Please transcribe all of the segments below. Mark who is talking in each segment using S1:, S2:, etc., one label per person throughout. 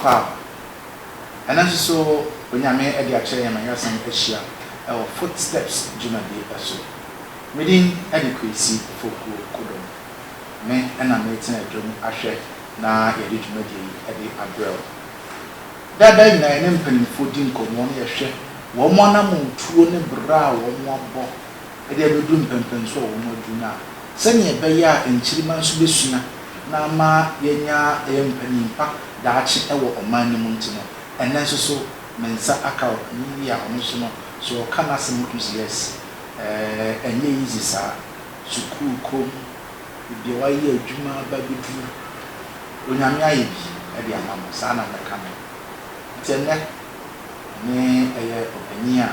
S1: akwa and then so when you may at the actually and I some Asia our footsteps Jumadi so reading adequacy for Kudo me and I'm meeting a drum ashe na yɛde dwumadi ɛde abrɛw dada nyinaa ne mpanimfo di nkɔmmɔ no yɛhwɛ wɔn anamontuo ne bra a wɔn abɔ ɛde abedu mpɛmpɛnso a wɔn adu na sɛnea ɛbɛyɛ a nkyirima nso bɛsua na ama yɛnya ɛyɛ mpanimpa daakye ɛwɔ ɔman no mu nti no ɛnɛ nso so me nsa aka ni a ɔno so no so ɔka n'asɛm to sɛ yes ɛnyɛ easy saa sukuu kom deɛ wayɛ adwuma ba bɛduru onyame ayɛ bi ɛde ama mo saa na mɛka no nti ɛnɛ ne ɛyɛ ɔpanyin a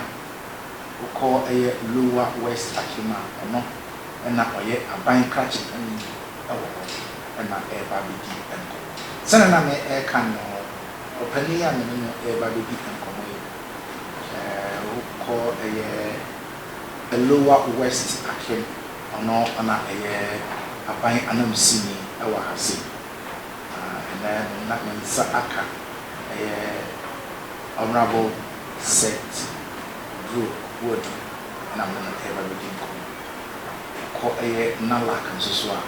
S1: wokɔ ɛyɛ lower west akima ɔno ɛna ɔyɛ aban krakye ɛni ɛwɔ hɔ ɛna ɛba bɛdi nkɔmmɔ sɛne na me ɛka no ɔpanyin a mene no ɛba bɛdi nkɔmmɔ yi wokɔ ɛyɛ lower west akim ɔno ɛna ɛyɛ aban anamsini ɛwɔ ha se na mensa aka honorable set Drew Wood na mo na eba bedi ko nala kan so a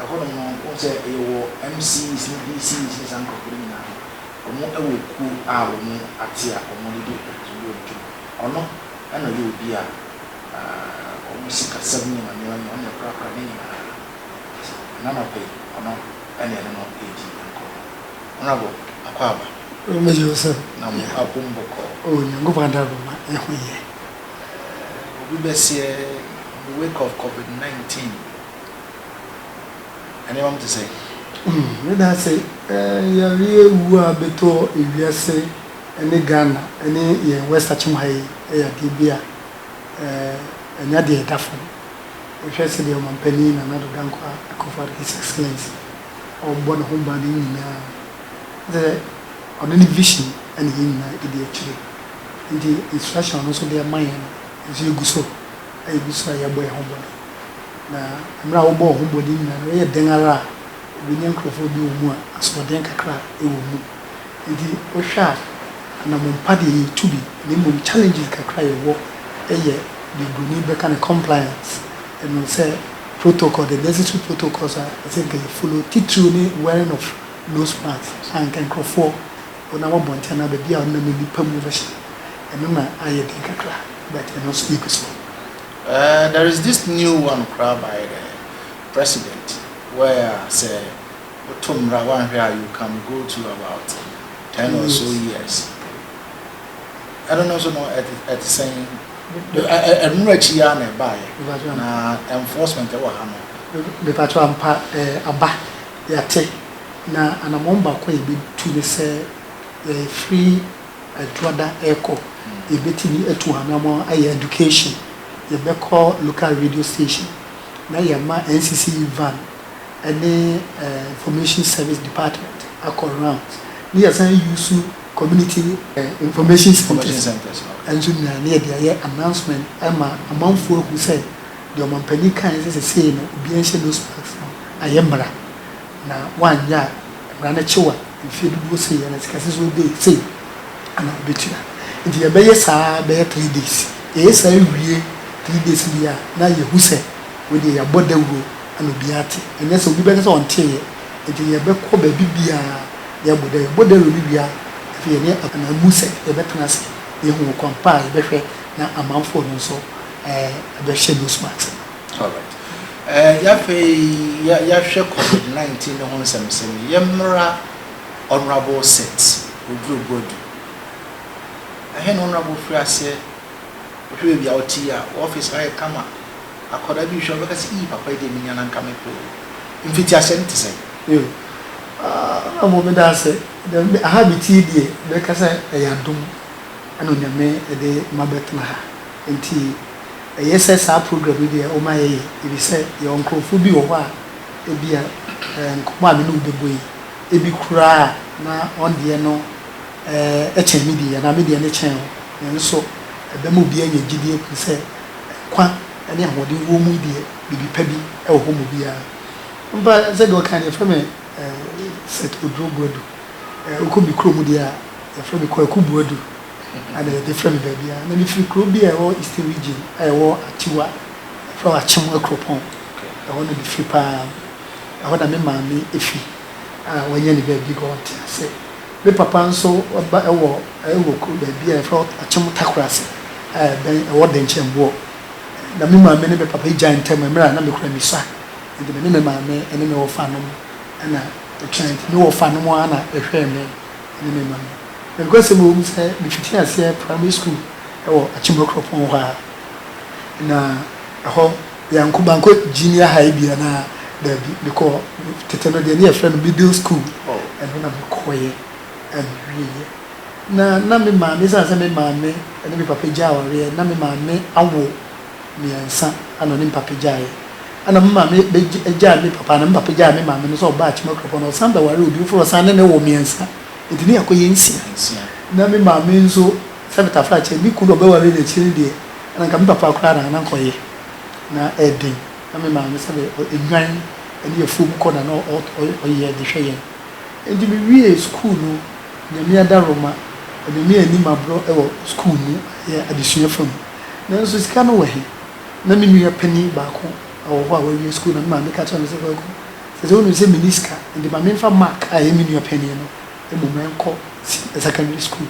S1: hono mo se wo MCs ni DCs ni sanko na omo ewo ku a omo ate a omo ni do ono ana yo bi a omo sika 7 ni ma ni ono na pra ni na na pe ono and I don't know 80 honorable akwaba
S2: Mejosa
S1: na mo abumboko
S2: nyango panda boma ehoye
S1: obi besie the wake of COVID-19 anyone to say
S2: me da say ya wie wu abeto ewiase ene Ghana ene ye West Achimhai ya dibia enya de dafo ehwese de mampani na nado danko akofar his excellency on home body the on any vision and in the actually in the instruction also their mind is you go so I go so ya boy home body na amra wo bo home body na we denara we nyen krofo bi omu a so den kakra e wo mu ndi o hwa na mo pade to be ni mo challenges kakra e wo eye the guni be kind of compliance and we say protocol, the necessary protocols are, I think, you follow tituni wearing of nose masks and can call for when I want to another be on the permission. And then I think a cry, but I don't speak so.
S1: There is this new one crowd by the president where say, Tumra one here you can go to about 10 or so years. I don't also know at the same. Na enforcement e wa ha no
S2: be patro ampa aba yate na anamomba kwa ebi tu ne se free adwada echo ebetini etu hanamo aye education ye be call local radio station na ye ma NCC van any information service department around ni yasan use community information centers and so na near the announcement ama amanfo who said the mampani kan say no obi enche those facts no ayembra na wanya na chewa if do say na sikase so dey say ana betua nti ye be saa be 3 days e say wie 3 days bia na ye hu say we dey abodawuro ana obi ate ene so obi be say on tie nti ye be ko ba bibia ye bodawuro bibia ye ne ana muse ye be transit ye hu compare be hwe na amanfo no so be hwe those marks.
S1: All right. Ya hwe COVID-19 no ho nsɛmsɛm yemra honorable set oduogodu ahen honorable friase hwe bia oti a office ay kama akoda bi hwe be kasi papa de minya na nka mepo mfiti ahyɛ nte sɛ
S2: yo amo me da sɛ de habiti die be kasa yadum ana nyame de mabetna ha enti yes sa program bi o ma ye bi say ye onkrofo bi wo ho a e bia nkoma me no beboyi e bi kura na on de no e chen mi di na me de ne chen ho nso e be mo bi anya gidie ku say kwa ene ahode wo mu die bi pa bi e wo ho mo bia mba ze go kan e from set odrogodo uko bi kuro mu dia ya fra mi kwaku buadu ana de fra mi baby na mi free kuro bi e wo eastern region e wo atiwa from achim akropon e wo no bi free pa e wo da me maami efi wanya ni baby go on say me papa nso ba e wo kuro baby e fra achim takrase ben e wo de nchembo na me maami ne be papa giant tem me na me kura mi sa ndi me maami ene me wo fa no na the client no fa no ana ehwe me ni me maami because mo say me fiti ase primary school e wo achim akropon ho na ho yankubanko junior high bia na da bi because teteno de ne friend middle school and when am koye and we na me maami say me maami and me papa jaware na me maami awo miensa ano ni papa jaye ana me maami be ja me papa na me papa jaye me maami no so ba chi microphone no samba ware obi for san na wo miensa edini akoye nsia na me maami nso sabita fra che bi kuno be ware na chiri de ana ka me papa kra na koye na edin na me maami sabe enwan eni efum ko na no oye de hwe yen endi me wie school no nyame adaroma eni me ani mabro e wo school no ye adesua fam na nso sika no wahi na me nua pani ba ko awo ho a wie school na me maami ka cha me se ko se wonu se miniska endi ma me fa mark a ye me nua pani no e mo men ko secondary school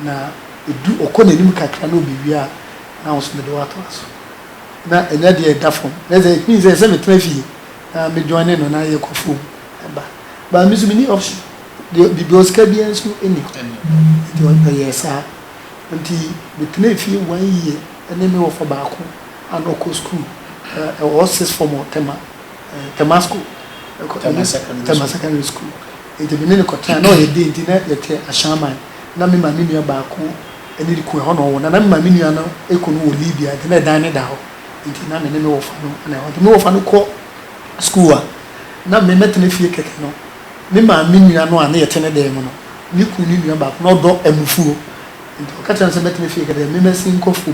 S2: na edu okona nim kakra na obi wi a na wo so me de wato aso na enya de da fom na ze means say me trafi na me join no na ye kofu ba me so mini option the biblios ka bi enso eni the one yes anti me trafi 1 year ene me wo for ba ko anoko school or 6 form tema school tema secondary school e de me ne ko tan na o ye de nti na ye te ashaman na me ma me nua ba ko eni di ko ho no na me ma me nua no e ko no wo Libya de na dan ne da ho nti na me wo fa no na me wo fa no ko school a na me metene fie keke no me ma me nua no a na yetene dem no ni ku ni nua ba no do amufuo nti o ka tan se metene fie keke me mesin ko fu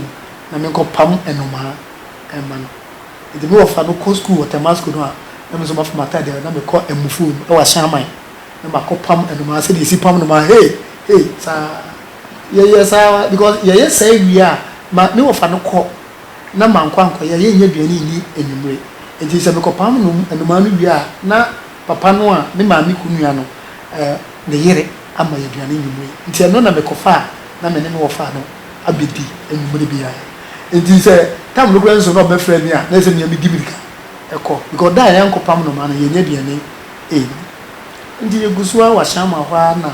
S2: na me ko pam enoma ema no nti me wo fa no ko school o Temasco no a na me so ma fa mata de na me ko amufuo e wa shaman na ma ko pam enoma se de si pam no ma hey sa ye sa because ye say we are ma me wo fa no ko na mankwanko ye nya duani ni enumre enti se me kopam no enuma no bia na papa no a me maami kunua no ne yere ama ye duani enumre enti eno na me kofa na me ne me wo fa no abedi enumre bia enti se tam no kwanso no be frɛ mi a na se me mi dibirika eko because da ya nkopam no ma no ye nya duani enti ye gusua wa shama hwa na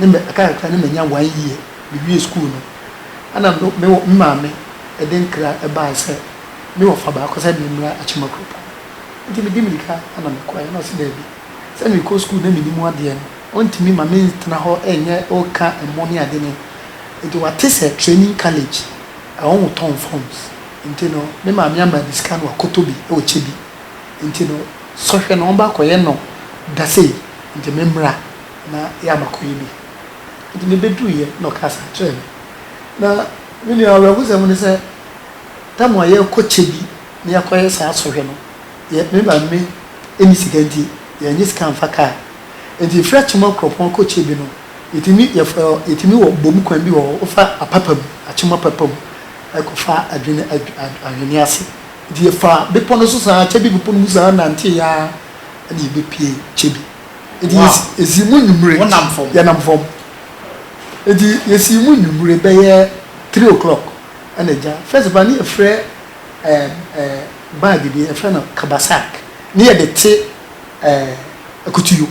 S2: ne me aka ne me nya 1 year bibi school no ana me maami eden kra e ba se me wo fa ba ko se de mra achima kropa nti me dimilika ana me kwa na se de bi se me ko school na me ni mu ade no ontimi ma me tena ho enye o ka emoni ade ne nti wa tese training college a won ton forms nti no me ma me amba discan wa kotobi e o chebi nti no so hwe no ba ko ye no da sei nti me mra na ya makoyi bi nti me bedu ye no kasa train na mini awe ko se mo ne se tamo ye ko chebi ne yakoye sa sohwe no ye me ba me eni siganti ye nyi scan faka enti fra chimo kropon ko chebi no etimi wo bom kwan bi wo fa apapam achimo papam e ko fa adwene ase enti ye fa be pono so sa chebi be pono musa na nte ya ani be pie chebi enti esimu numre ya namfom enti yesimu numre be ye 3 o'clock and ja first of all ni afre bag bi afre na kabasak ni ye de te akutuyo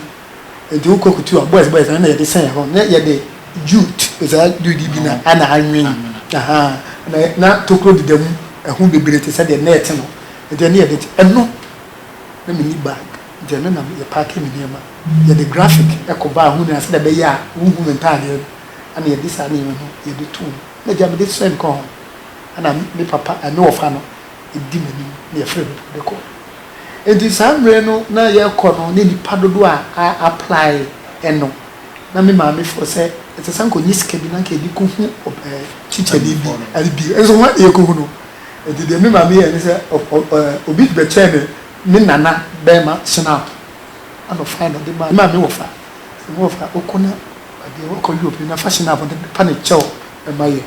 S2: e de ko kutuyo boys na ye de sen ho na ye de youth is a do di bi na ana anwen na tokro di dem ehun bebere te se de net no e de ni ye de eno na mini bag de na na ye pack mi niema ye de graphic e ko ba hu na se de be ya hu mentale ana ye de sa ni no ye de tu na jam de sen ko ana me papa ana ofa no edi mani na ye frɛ de ko edi samre no na ye ko no ne nipa dodo a apply eno na me ma me fo se etsan ko nyiska bi na ka edi ko hu teacher ni bi ali bi enso wa ye ko hu no edi de me ma me ye ne se obi be chene me nana be ma snap ana find the man ma me wo fa mo fa okona ade wo Europe na fashion na pa ne chew e maye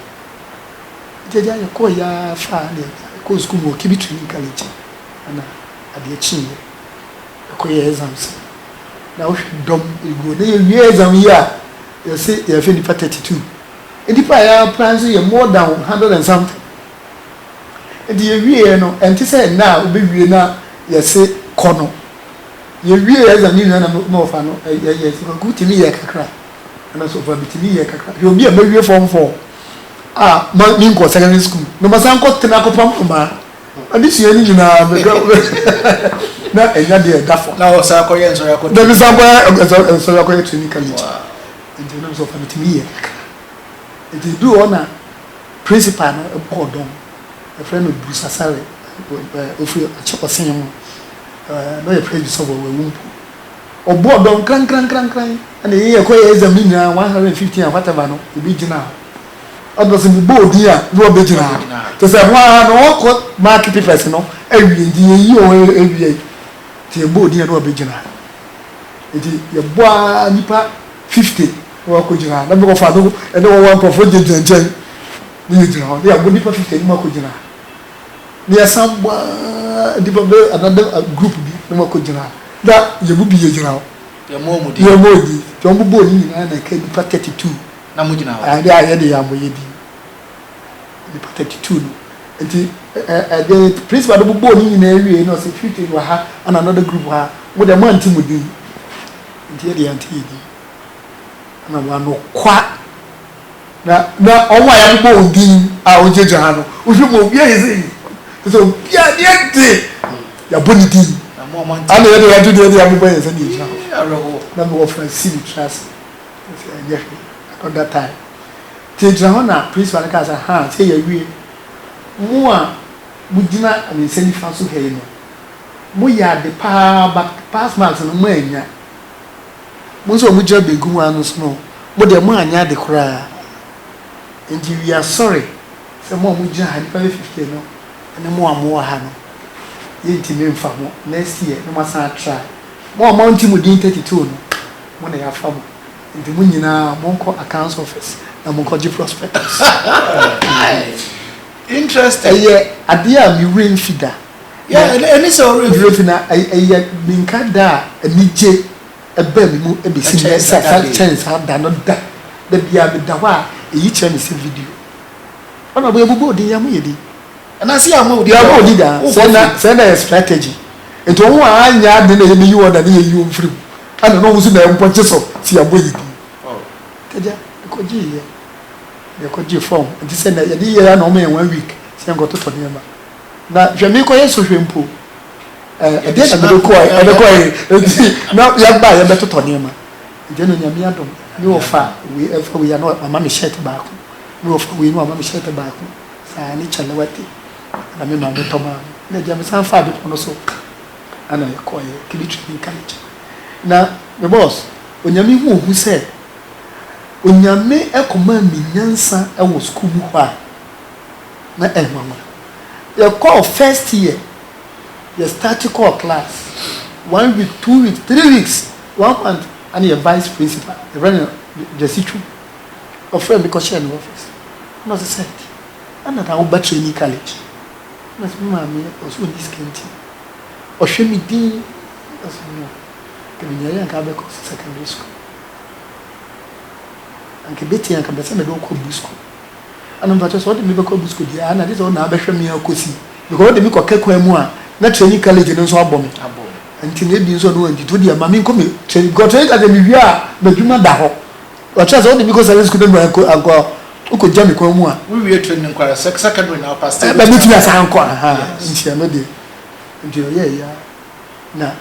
S2: jeja ye ko ya fa ne ko school mo kibi training college ana ade chi ko ye exams na wo dom ego na ye exam ya you say you finish 32 and if I plans you more than 100 and something and the year no and to say now we na you say kono ye wie exam ni na no fa no yes go to me ye kakra and so for me ye kakra you be a wie form 4 ma ni ko secondary school no ma san ko tena ko pam ma and this year ni na na enya de dafo
S1: na o sa ko ye so ya ko
S2: the example so ya ko training college and you know so for me ye it do honor principal no bodon a friend of Bruce Asare if you a chop osin mu no ye praise so we wumpu obodon kran and ye ko ye exam ni na 150 and whatever no e be gina odosi mu board here no be gina to say wa no ko mark papers no awie ndi yi o awie ti board here no be gina eti ye boa nipa 50 wa ko gina na be ko fa do e no one profit jenjen ni gina ho ya go nipa 50 ni ma ko gina ni asamba di be another group bi ni ma ko gina da ye bu bi ye gina ho
S1: ye mo mu di
S2: to mo bo ni na ka nipa 32
S1: na mu gina ho
S2: ade aye de ya mo ye di nipa 32 no enti the principal do bo ni na awie no say 50 wa ha and another group ha mo de man ti mu di enti ye de anti di na wa no kwa na onwa ya bo odin a ojeje ha no ohwe mo bia yesi so bia de ya boni di
S1: na mo man
S2: ana ye de ya do de ya mo boye se ni ja
S1: arawo
S2: na me offer city trust yeah at that time te drama principal ka sa ha say ya wie mo a mugina ami se ni fa so he no mo ya de pa pass marks no mo anya mo so mo jira begu anu so no mo de mo anya de kura and we are sorry say mo jira ha ni pa 50 no and mo amo ha no ye ntimi mfa mo next year no ma san try mo amount mu din 32 no mo na ya fa mo ndi mo nyina mo nko accounts office na mo nko gi prospectus
S1: interesting
S2: ade a mi rain fida
S1: any so
S2: rain fida minka da anije ebe mi mu ebe si sa chance ha da no da bia me da wa eyi che me se video ona bo ebubo odi ya mo yedi
S1: na si ya mo
S2: di da send a strategy ento wo anya de na ye yi order na ye yi omfiri ana no wusu na empɔche so si abo yi teja ko ji ye ko ji form nti sɛ na ye di ye na o me 1 week si ngo to ne ma na hwɛ me ko ye so hwɛ mpo de na me ko na ya ba ye beto ne ma nti no nyame adom ni wo fa we ya no mama me shirt ba ko ni wo fa we no mama me shirt ba ko sa ni chalawati na me ma me to ma na jam san fa bi no so ana ko ye kibi training college na the boss onyame hu say onyame ekoma mi nyansa e wo school mu ha na mama you call first year you start call class 1 week 2 weeks 3 weeks 1 month and your vice principal the run the situ of friend because she in the office no said ana ta wo ba training college na so mama o so this kenti o hwe mi din aso no keminyere anka be ko secondary school anke beti anka be se me do ko bu school ana mba so de me be ko bu school dia ana de so na be hwe me akosi because de me ko kekwa mu a na training college no so abom anti ne bi so no anti to dia mama nko me training go training college me wi a be dwuma da ho o cha so de me ko secondary school no anko uko jami ko mu a
S1: we wi training kwara secondary na pastor
S2: be me ti asa anko ha nti ya no de nti ya na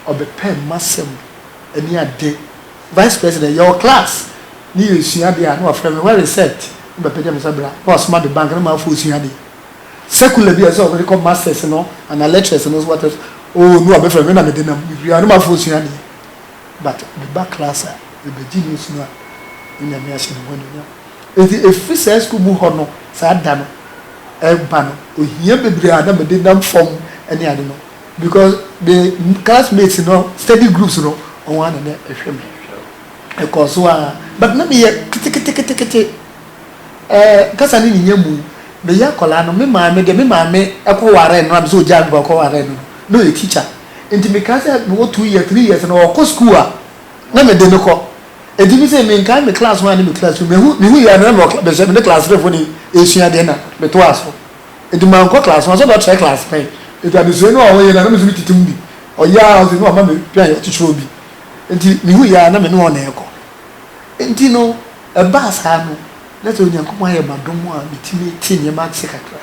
S2: obepen masem ani ade vice president your class ni yesua de no afra me where set be pede me sabra o smart the bank na ma fo sua de secular bi so we call masters no and lecturers no what oh no abefra me na me de na we are no ma fo sua de but the back class the genius no ina me ase no wonu if free school bu ho no sa da no e ba no ohia bebre ada me de nam form ani ade no because the classmates you know study groups you know on one and ehwe me because but na me kete kasa ni nyamu me ya kola no me maame ekwo ware no am so jam ba ko ware no a teacher enti me ka say me 2 years 3 years no ko school a na me de me ko enti me say me nka me class 1 me class 2 me hu ya na no me class 3 for ni esua de na me to aso enti man ko class 1 so do try class 9 enti am so no o ye na me so titim bi o ya o no ma me pia ya teacher obi enti me hu ya na me no na eko enti no e ba sa no let's only come here madomo a bitimi tinye ma sekakra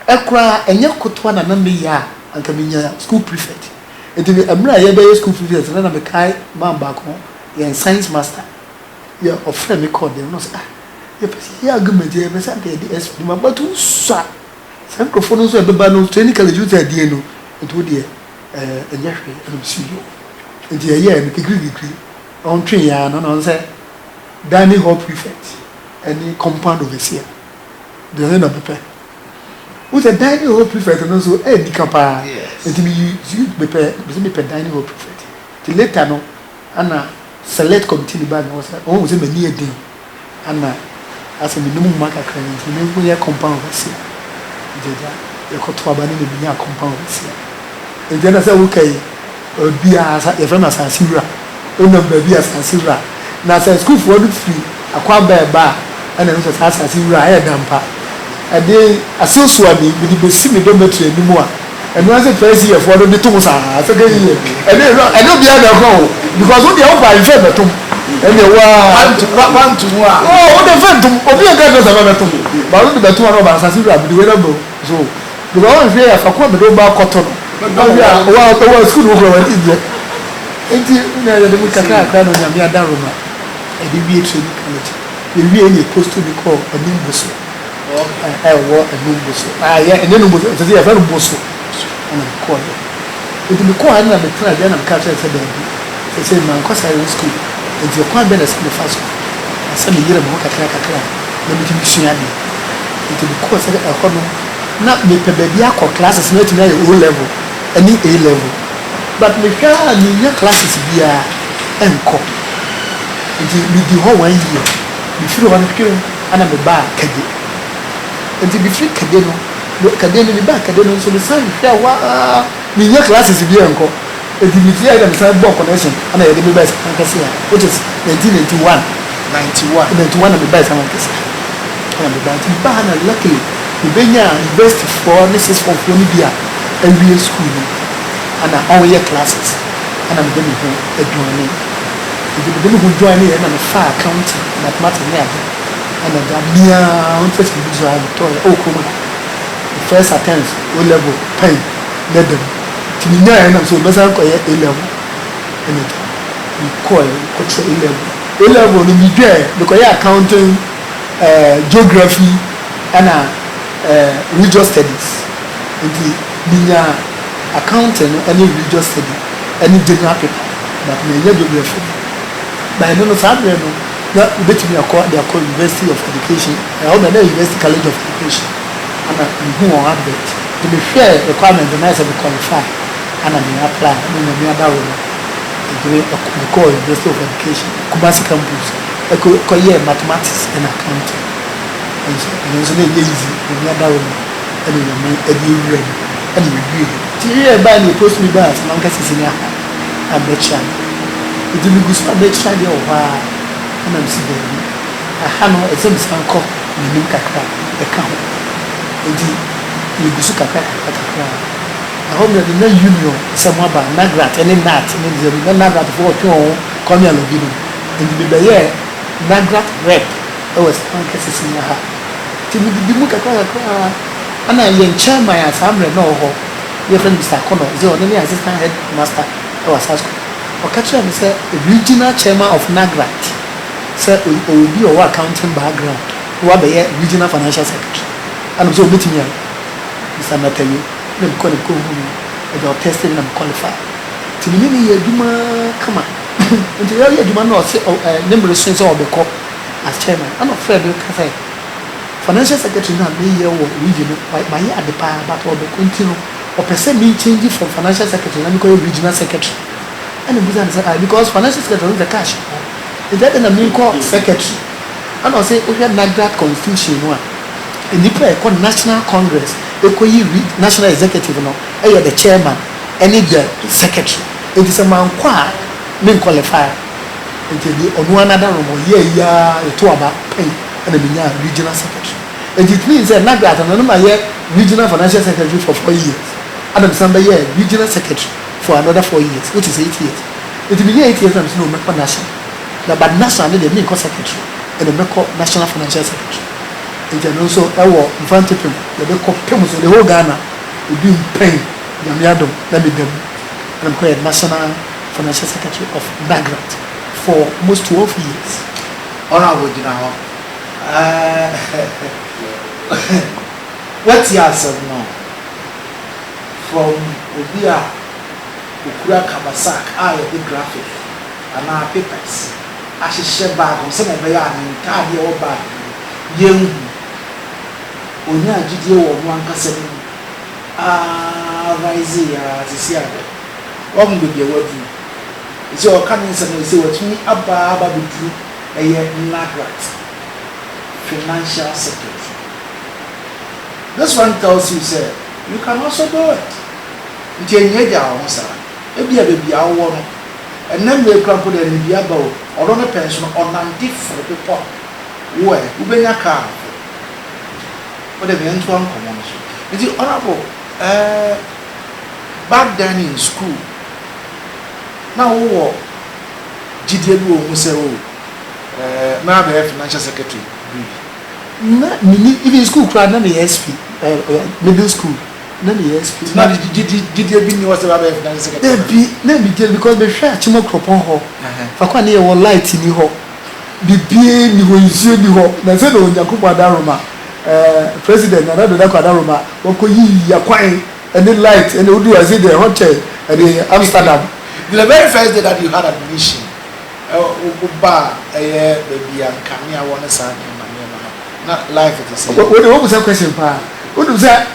S2: ekra enye kotwa na me ya anka minya school prefect enti emra ye be school prefect na me kai man ba ko ye science master ye offer me call them no say ye pesi ya argument ye be say the SP ma batu sa microphone so e be ba no technical user die no enti wo de enye hwe no CEO enti ye me degree on train ya no say Danny Hall prefect any compound overseer. The end of the pair. With a dining hall prefect and also a decapa. And to be used be dining hall prefect. Till later no, Anna select committee bag was almost a near day. Anna as a minimum marker claim, we are compound overseer. The Cotuabani may be a compound overseer. And then I said, okay, be as a friend as a Sira. Oh no, baby as a Sira. Now, school for free, a quite bar. And then was as you are damper. And they associate me with the semi dormitory anymore. And once the first year for the Tosa, second year. And then I don't be able to go because what the offer is ever to and they were one to one. Oh, what the phantom of your guys was ever to me. But the 2 hours as you are the way so the one here for quite a about cotton. But school over and India. And you know, the Mukaka, Yamia Daruma, and the VA training college. The really supposed to be called a nimbuso. I wore a nimbuso. Yeah, and then it's a very busso. And I'm called it. It will be called another time, then I'm catching a baby. They say, man, because I was school. And you're quite better than the first one. I send a year of work at Kaka. Let me be sure. It will be called a honor. Not me, baby, I call classes not to O level, any A level. But me can't your classes be a encore. It will be whole 1 year. Before one period, and I'm a bar caddy. And to be free cadeno, look at the back cadeno, so the sign, there were your classes to be uncle. And the media and some book connection, and I had the best, which is 1991. 91 of the best, and I'm about to ban a luckily. The Benya invested for Mrs. for Fonibia, a real school, and all year classes, and I'm going to a joining. The people who join me and I'm a far county, mathematics, and I'm near first visual toy. Oh, come on. The first attempts, O level, pain, let them. To me, and I'm so better A level. And it we call culture A level. A level, we do because you're accounting, geography, and religious studies. And the accounting, any religious study, any general paper, but me geography. But I don't know something. That bet me they are called University of Education. I hold the University College of Education. And who are that? To be fair, requirement the nice to qualify. And I may apply. I mean, I don't know. They call University of Education. Kumasi campus. I call here mathematics and accounting. And so they easy. And I don't know. And you may be ready. And you agree. Here, by the post me bars, Mankas is in your hand. I'm the child. It will be good to try the over and I'm seeing a hammer as some uncle in the Kakra, the count. And you go to Kakra. I hope that the no union, somewhere by Nagrat, any nat, and then the Nagrat for Colonial Lobino. And the Bayer, Nagrat rep, there was Uncle in your heart. Till we look at Kakra, and I am chairman as Hamlet no hope. Your friend Mr. Connor is the only assistant headmaster of our school. Or catch him, say, regional chairman of Nagrat. Say, will be your accounting background. Who are the regional financial secretary. And I'm so meeting you, Mr. Natalie. I'm going to go home and you're testing and qualified. To the many year, come on. Until you do not say, number of things or the cop as chairman. I'm not afraid you can say. Financial secretary, not be here or regional, by at the power, but or the continue. Or per se, me changing from financial secretary, and go regional secretary. And the business because financial secretary is the cash. that na me call secretary and I say we had that constitution no a nipa e call National Congress e ko yi national executive no e the chairman and the secretary it is a man kwa me qualify nti onu another room ya to aba pen and me nya regional secretary and it means that Nagrat and no year regional financial secretary for 4 years and December year regional secretary for another 4 years which is 8 years it means 8 years and no make national na but national they mean secretary and the make national financial secretary and then also ewo infante pem they be pem so the whole Ghana we be pen na me adom na me dem and I'm called national financial secretary of Nagrat for almost 12 years.
S1: Honorable General, what you answer now from Obia Ukura Kamasak, the graphic and our papers. I should share back on some of the entire or back. Young Onya Gidio or Wanka Rising as a Seattle. What will be a word? It's your coming and say what me about a Nagrat financial secretary. This one tells you, sir, you can also do it. You can get your own son. Maybe a baby our one, and then we can put in the above or on a pension or 90 for people. Where you bring a car. But the eventual commoners. It's honorable. Back then in school. Now, GDLU Museo, now the financial secretary.
S2: Even school crowd, none the SP, middle school, none the SP.
S1: Now, GDLU was the financial secretary.
S2: Let me tell because the share Chimo Cropon Hall, Fakwane or light in the hall. BPA, you will see the hall. That's it on Yakuba Daruma, president, and another Daruma, Okoyi, Yakwai, and then light, and they would do as in the hotel at Amsterdam.
S1: The very first day that you had admission, baby and Kanya want to sign not life it is.
S2: What was that question? What was that?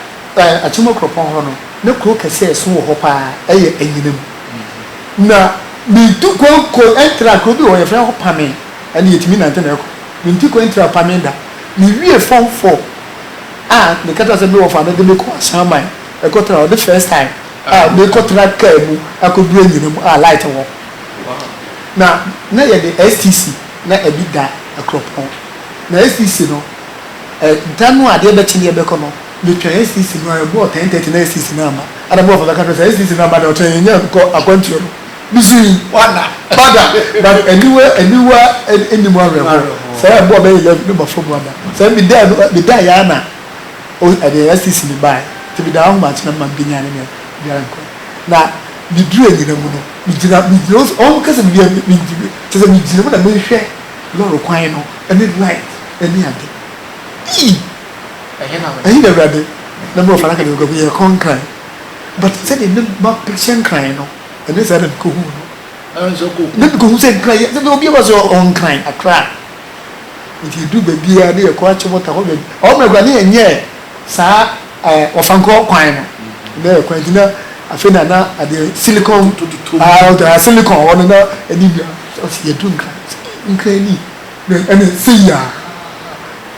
S2: A tumor crop on no crook can say so hopa, now, me took one enter could be or a friend of Pame, and yet mean Antonio. Me took enter a Pamenda. Me real phone for the cat was a no of another look on some mine. I got her the first time. They got track I could bring them a light on. Now, now the STC, not a big guy, a crop on. The STC, no, done what they're betting the Becono. The STC, no, I bought 10 STC number. And I'm over the country, STC number, I'll tell you, a country. Missing one, but anywhere, any more. So I bought a number from one. So be there, be Diana. Oh, at the STC buy to be down much, no man being an now, the dream in the moon, we those all because of me to the museum and we share Loro Quino and then light and the other. I hear rather number of Frank will be a conquer, but said in the mock picture crying, and this other cool. Then go say cry, then will give us your own kind, a cry. If you do baby, I need a quite what I hold it. Oh, my granny and yeah, sir, or Franco Quino. There, Quentina. I feel that now at the silicon the silicon or another and you're doing incredible and see ya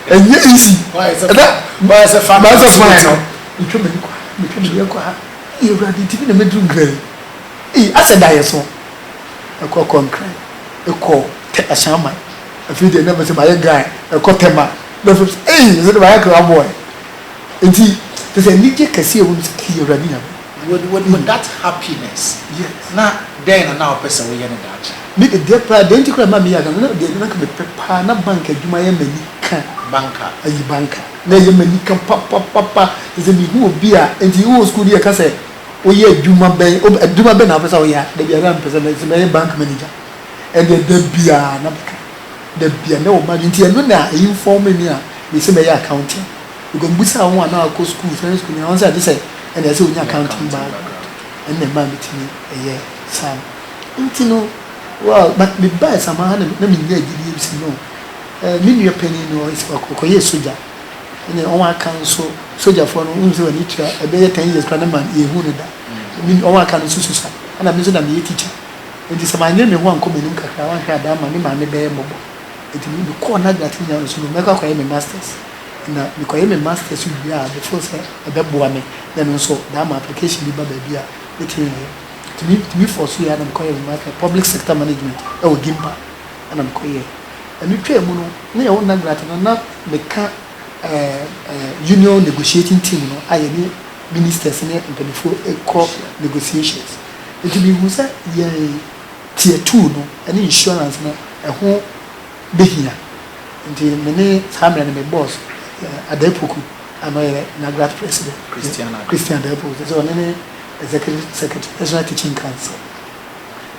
S2: and you're easy. Why is a family? You come in, you're ready to be the middle grade. I said, I saw a call concrete, a call, a shaman. I feel they never say by a guy, a cotema. The first, hey, is it my boy? And he there's a Nicky Cassia who's here running. With that happiness, yes. Now, then and now, person we get that. Make a dear identical mammy. I don't know. They're not going to be Pana banker. You my banker, a banker. Now you may come papa is a new beer and the old school year can say, oh, yeah, Juma Bay, Juma Ben officer, yeah, the young person is a bank manager. And the beer, the beer, no, but until you inform me, they say, accounting. You can be someone now, go school, friends, school, and answer this. And there's only accounting bag and the man to me a year, Sam. You know, well, but the buy some man, let me know. Mean your penny noise or Kokoye soldier. And then all council soldier for no nature, a better 10 years, Panaman, a wounded. I mean, all council, and I'm using a teacher. nti sɛ manyɛ me ho ankɔ m'anim kakra wanhwɛ adaa ma ne maame bɛyɛ mmɔbɔ nti mekɔɔ Nagrati nya no so no mɛkɔ akɔyɛ me masters na mekɔyɛ me masters wie a before sɛ ɛbɛboa me na no nso daa ma application bi ba baabi a ɛtumi yɛ tumi fɔ so yɛ na mekɔyɛ me masters public sector management ɛwɔ Gimpa ɛna mekɔyɛ ɛno twaa mu no ne yɛwɔ Nagrati no na meka union negotiating team no a yɛne ministers ne mpanimfoɔ ɛkɔ negotiations nti mehu sɛ yɛ tier 2 no ɛne insurance no ɛho bɛhia nti mene saa mmerɛ no me boss Adapoku ano yɛ Nagrati president Christian Adapoku sɛ ɔne ne executive secretary national teaching council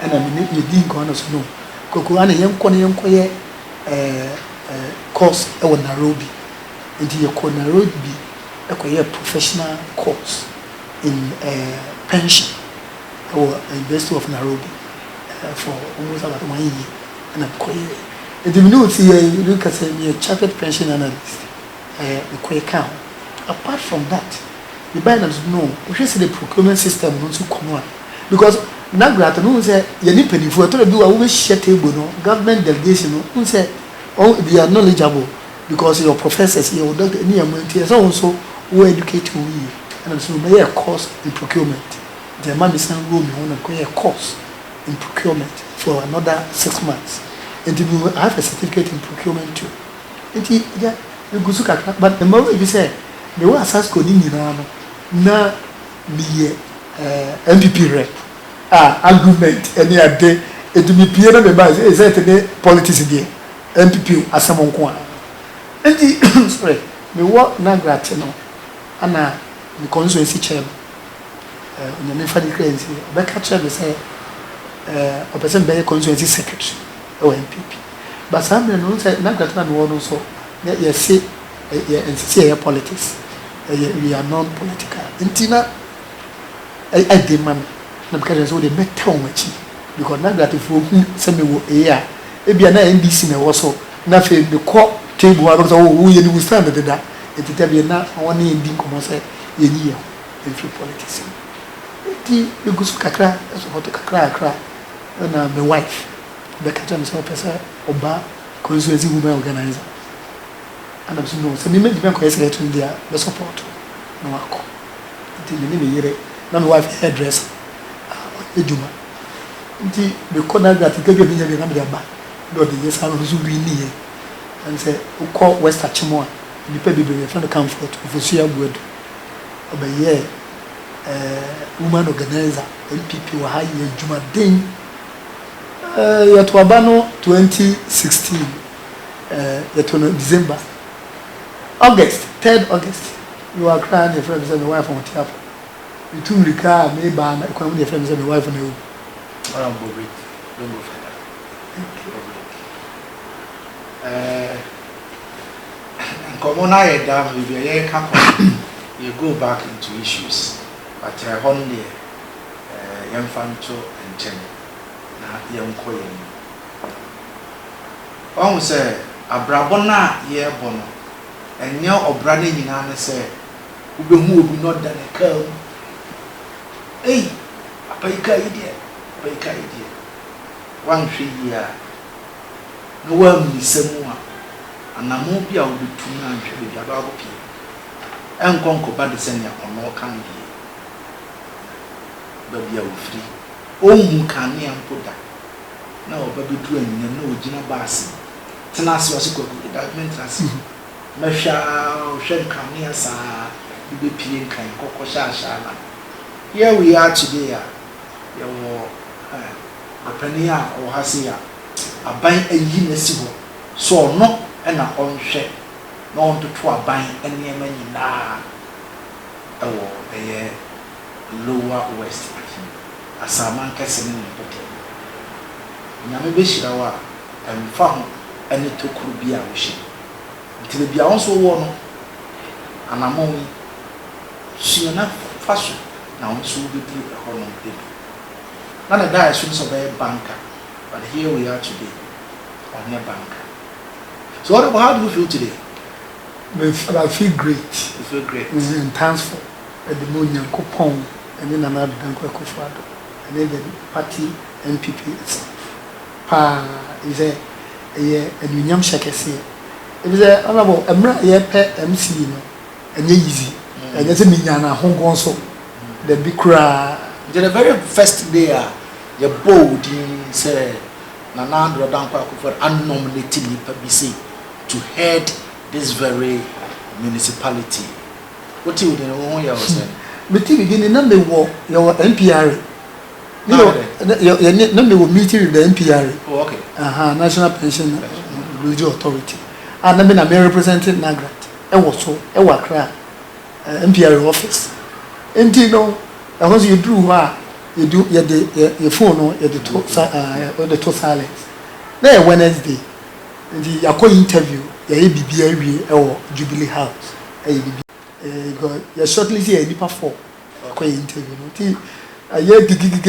S2: ɛna mene yɛdi nkɔn no so no koko ana yɛnkɔyɛ course ɛwɔ Nairobi nti yɛkɔ Nairobi ɛkɔyɛ professional course in pension ɛwɔ University of Nairobi for almost about 1 year and I'm quite and the minute you look at a chartered pension analyst the quite count. Apart from that, the buyers know we should see the procurement system not to come on because Nagrati no say you need penny for to do a we share table no government delegation no say oh they are knowledgeable because your professors your doctor any amount so also who educate you and so may a course in procurement the man is saying room you want to a course in procurement for another 6 months and we will have a certificate in procurement too and yeah you go to but the more you say the way assess coding na me MPP rep argument any a day it will be peer na me ba say the politics there MPP asamo nko and sorry me work Nagrati no ana me constituency chair on the family currency be catch me say a person be constituency secretary or MPP but some no say Nagrati na no so you say yeah politics we are non political intina I demand na because so they make town wachi because Nagrati for say me wo a bia na NDC na wo so na fe me call table wa so wo ye ni stand da etita bi na won e ndi komo say ye ni ye in free politics ti you go so kakra so hoto kakra na my wife the catch me so person oba constituency women organizer and I'm saying no so me me be ko secretary there the support no akọ ti me yere na my wife hairdresser ejuma nti be ko Nagrati ke bi nya bi na me ba do the yes am so bi ni and say ukọ West Achimo a nipa bi be friend comfort ofosu abuadu obaye woman organizer MPP wa ha ye ejuma den yeto abano 2016 yeto no December August 3rd August you are crying your friend say my wife on tap you too rika me ba na kwa your friend say my wife na
S1: don't go for that come on I down with your couple you go back into issues but on the young fanto and chen na young koyen on say abrabona ye bono and your obrane nyina ne say ubehu obi not than a cow hey apaika idea one 3 year no one misemu a anamo bi a obetu na nhwe bi aba go pie enkonko ba de senya ono kan bi ba bia wo free omu kan ne ampoda na oba betu anyina na ogina baasi tena ase wase ko document ase mahwa hwe kan ne asa bi pie kan kokko sha na here we are today yawo apania o hasia aban ayi na si ho so no na onhwe na on to aban enema nyina ewo eye lower west asaman kese ne pote nyame be hira wa emfa ho ene tokuru bia wo hye ntile bia won so wo no anamon suena faso na won so be di ho no de na na da so so be banker but here we are today on a banker. So how do you feel today?
S2: I feel great.
S1: You feel great.
S2: And thankful at the moon and coupon and then another bank and then the party NPP itself. Pa is a anunyam shakese. It is a honorable Emra Yepe MC no and easy. And there's a minyana hongon so the big cry.
S1: The very first day you bold in say Nana Dankwa for unnominated PBC to head this very municipality. What do you know you say?
S2: But you begin number war your NPR. You know, number meeting with the NPR.
S1: Oh, okay.
S2: National Pension Regulatory Authority. And I mean, I'm representing Nagrat. I was so, I was cry. NPR office. And you know, because you do you do your phone or the two silence. There Wednesday, and the Yako interview, your ABBA or Jubilee House. You're shortly here, Nipa 4. Interview. I hear the gig,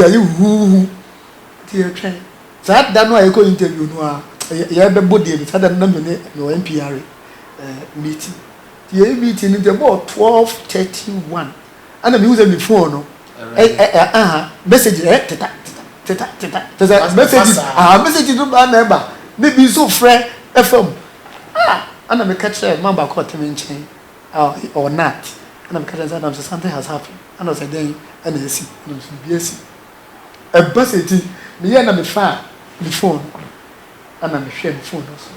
S2: so that no I go interview no. You have a body that had no NPR meeting. The meeting is about 12:31. And I'm using the phone. No, message. Message to my member. Maybe so fresh FM. And I'm catch a member caught him in chain or not. And I'm catching that something has happened. And I said, then, and I see, a message. Me and I'm far the phone. And I'm share the phone also.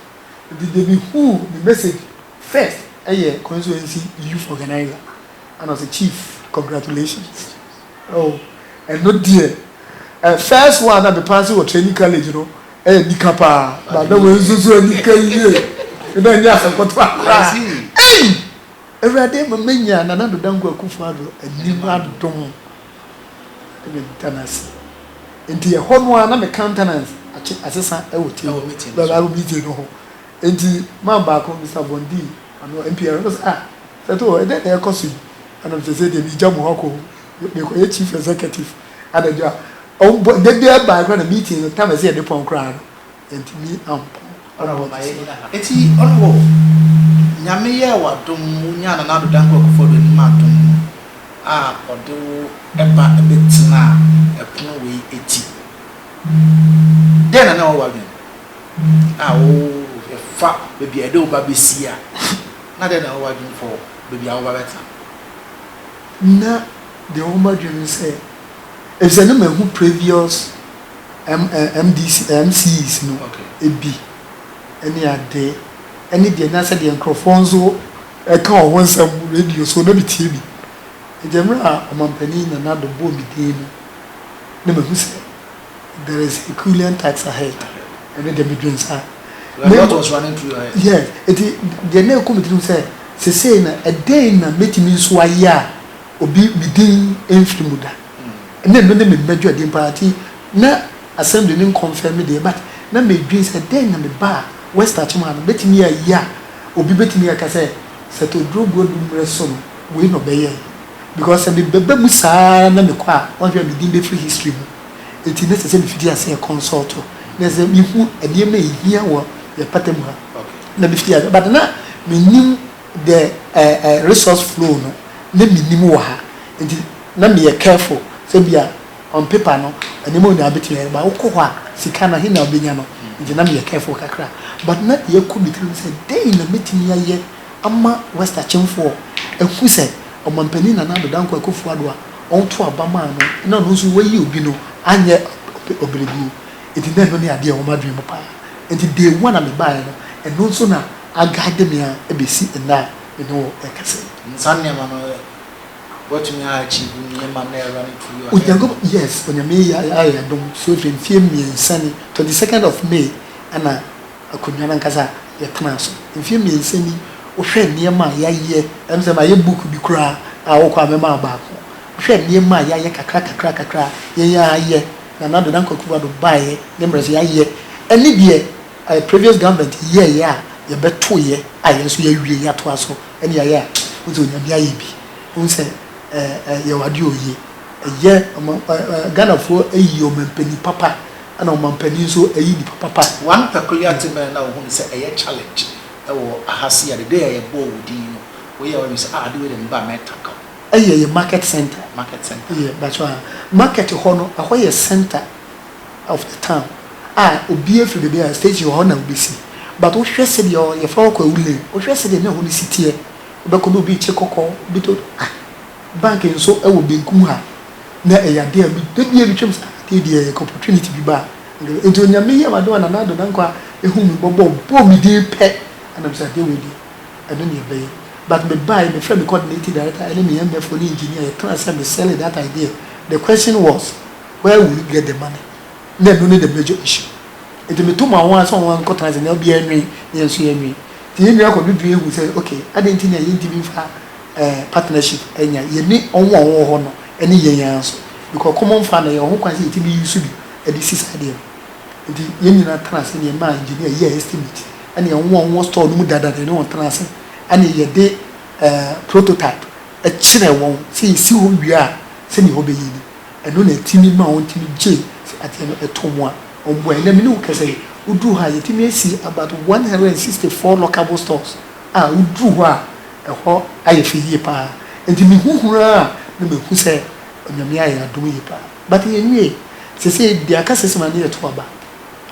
S2: Did they be who the message first? A year constituency youth organizer, and as a chief, congratulations. Oh, and not dear. First one at the passing or training college, you know, Nikapa, but no one is so Nika. You don't have to cry. Hey! Every day, Mamania and another Dango Kufado, and Nima Dom. Tennessee. Into your home one, I'm a countenance. Assistant, I will tell you, but I will meet you. Into Mamba, Mr. Bondi, and no NPR. That all, and then they are costing. And I'm just saying, the Jamuhoko, the chief executive, and the job. Oh, but then they are by a meeting, the time I say the pound crown, and to me,
S1: it's honorable. Yamia, what Munya and another Danko for the Matum. Or do a bit now, a pony 80. Then I know what a fat baby, I do baby see. Not then I was for baby our better.
S2: Now, the Oma Dream say, if the number who previous MCs, no, it be any day, any day, Nasa the Uncrofonso, a call once some radio, so no be TV. The Mampenine and not the bone begin. Number who say, there is equivalent tax ahead, and then the midlands are.
S1: What was running through your head?
S2: Yes, the name committee said, saying a day in a meeting in Swaya, or be within Infrimuda. And then when they major the party, not assembly didn't confirm me, but now may drinks a day in the bar, West Archman, betting me a year, or be betting me a cassette, set to draw good son, we no bay. Because I be Bemusa and the qua, on your within the free history. It is necessary if you say a consult. There's a new and you may hear what your patemra. Okay. But now, meaning the resource flow, no, let me nimoha. And let me be careful. So be on paper, no, and the more the but Okoa, Sikana, Hina, Bignano, and then be careful, Kakra. But not your could be said, day in the meeting here, Amma West Achim for, and who said, O Mampenina and the Danko Kufuadua, all to a Bamano, no, who's way you be no, and yet oblivion. It is never near dear Oma Dream Papa. And they want to buy, and no sooner I guide them here, ABC and that, you know, like I say.
S1: Sunday, Mamma, what you are achieving, your man running through your
S2: yes, when you may, I don't so in me and sunny 22nd of May, and I could not casa your class. In few me and sunny, or friend near my year, and say my book be cry, I will come a man back. Friend near my crack, yeah, another uncle could buy it, numbers year, and Libya, a previous government, yeah, you bet 2 years, I answer you to us, and yeah, who's on your baby, who said, you are due ye, a year among Ghana for a year, penny papa, and on my penny so a year papa.
S1: One peculiarity man now who say a challenge, or a hassy the day I bore with you, we always are doing in Bametaka. A year market center, yeah, that's why market honor, a way center,
S2: of the town obi efiri bebi a station ho na obi si but wo hwe se de ye fa kwa wule wo hwe se de na ho ni sitie obeko no bi che kokko bi to bank nso e wo benkum ha na e ya de bi de bi twem sa de opportunity bi ba enti onyame ye ma do na na do na nkwa ehu mi bobo mi de pe and I'm saying we di I don't need be but me buy me friend coordinating director and me MF for engineer you can't say me sell that idea. The question was where will you get the money? Then no need the major issue. It me to my one someone got as an LBN yes you me. The engineer could be will say okay I didn't think you need for partnership and you need on one any answer because common fund your whole quantity to be used to be a disease idea. The engineer trans in your mind engineer year estimate and your one store no data they don't trans and ye de prototype a chire won see ho wia se ni ho be yi eno na timi ma won timi je ati no etomo a ombo ene me no kase udu ha ye timi asi about 164 local stores udu ho a eho aye fiye pa enti mi huhura na me hu se onyame aye adom yi pa but ye nwie se dia kase se ma ne eto aba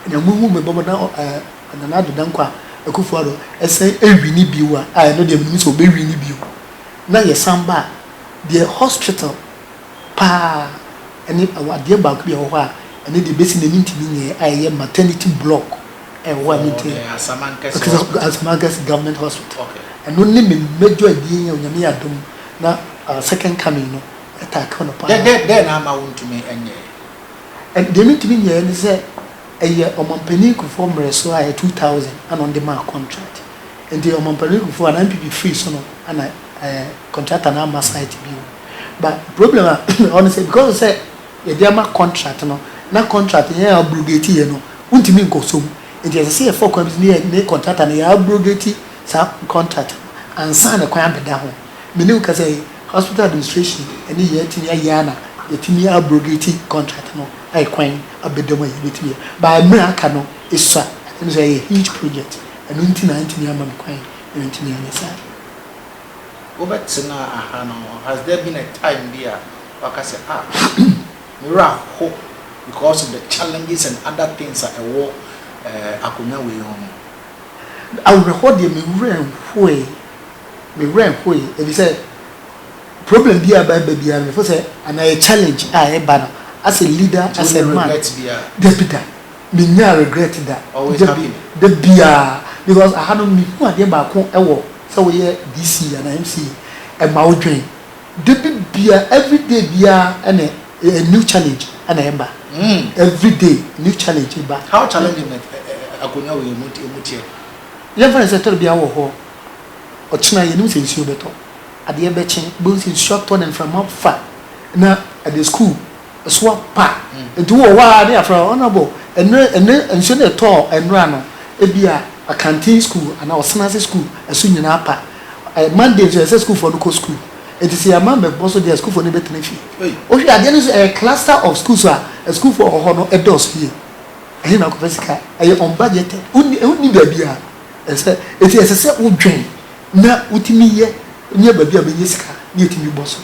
S2: na muhu me bobo na do dankwa akufuado esen ewi ni biwa no de menu so be wi ni biwa na ye samba the hospital pa any awade ba ku bi ho a ene de besi na mintimi nye aye maternity block wa miti Asamankas government hospital and no name major adie onyame yadom na second coming no attack on pa
S1: then am I want to me enye
S2: and de mintimi nye ne say omompani kufo mreso a 2000 and on the mark contract and the omompani kufo an MPP free so no and contract na ma site bi but problem honestly because say the dia contract no na contract ye abrogate ye no untimi nkosom and you say for company ne contract na ya abrogate sa contract and sign a kwan beda ho me ne ka say hospital administration any ye timi ayana ye timi abrogate contract no I kwan abedoma yibetime by America no is a huge project and 1990 am kwan 1990 side
S1: obetina aha no has there been a time there waka say mira hope because of the challenges and other things that a war akonya we home
S2: I will record the me ran way if you say problem be about baby and before say and a challenge banner as a leader, as a man, deputy, me never regret that.
S1: Always happy.
S2: The beer because I had on me who are there back home. So we hear DC and MC and my dream. The beer every day beer and a new challenge and a ember. Every day new challenge.
S1: How challenging Akunya we mutie?
S2: You ever said to be our home or China, you know, since you better at the betching, both in short turn and from up far now at the school. Swap pa into wa there for honorable and should a tall and run a canteen school and our snazzy school as soon as pa Monday to a school for local school. It is a man also their school for Nibet Nefi. Okay, again is a cluster of schools a school for honor a dos here. I know Professor I on budget only baby and said it is a set wood drain. Now utimi ye near baby Benisca near to me boss.